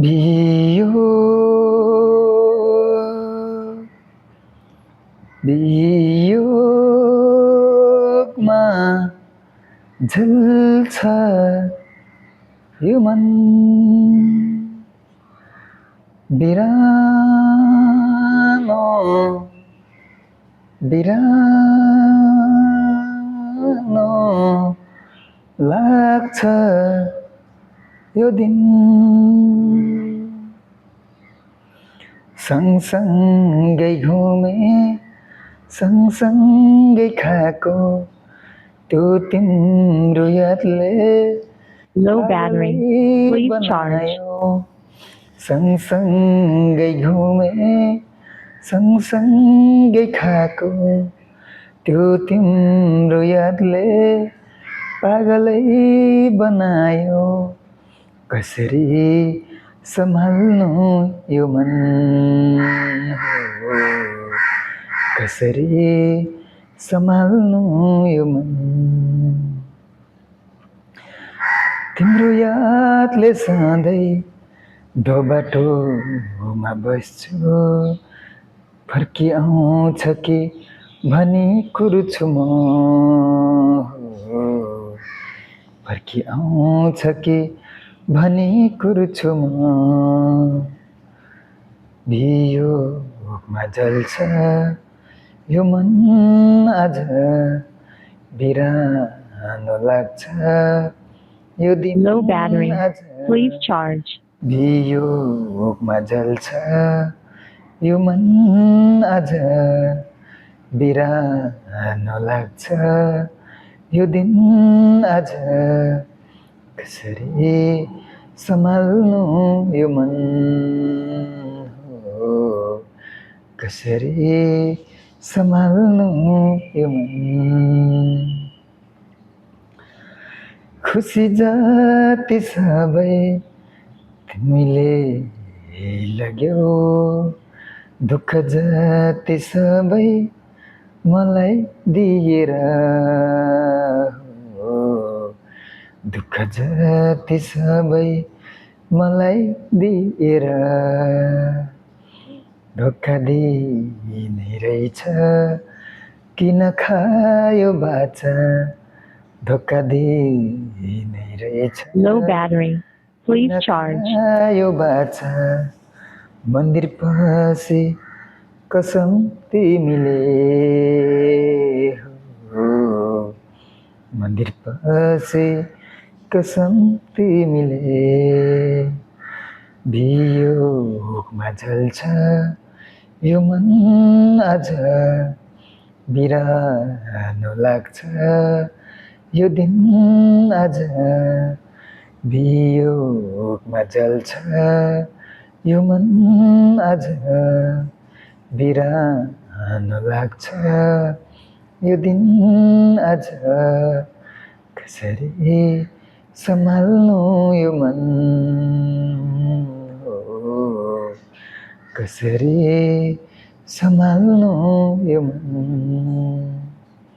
बियो वियोगमा झुल्छ यो मन बिरानो बिरानो लाग्छ यो दिन सँगसँगै घुमे सँगसँगै खाएको त्यो तिम्रो यादले Low battery. पागलै Please charge. बनायो सँगसँगै घुमे सँगसँगै खाएको त्यो तिम्रो यादले पागलै बनायो कसरी सम्हाल्नु यो मन हो कसरी सम्हाल्नु यो मन तिम्रो यादले सधैँ बाटोमा बस्छु फर्किआउँछ कि भनी कुर्छु म फर्किआउँछ कि भनी कुर्छु म वियोगमा जल्छ यो मन आज बिरानो लाग्छ यो दिन Low battery. आज Please charge. वियोगमा जल्छ यो मन आज बिरानो लाग्छ यो दिन आज कसरी सम्हाल्नु यो मन हो कसरी सम्हाल्नु यो मन खुसी जति सबै तिमीले लाग्यो दुःख जति सबै मलाई दिएर हो दुःख जति सबै मलाई दिएर धोका दिने रहेछ किन खायो बाचा धोका दिने रहेछ Low battery. Please charge. खायो बाचा मन्दिर पछि कसम तिमीले हो मन्दिर पछि कसम तिमीले वियोगमा जल्छ यो मन आज बिरानो लाग्छ यो दिन आज वियोगमा जल्छ यो मन आज बिरानो लाग्छ यो दिन आज कसरी सम्हाल्नु यो मन हो कसरी सम्हाल्नु यो मन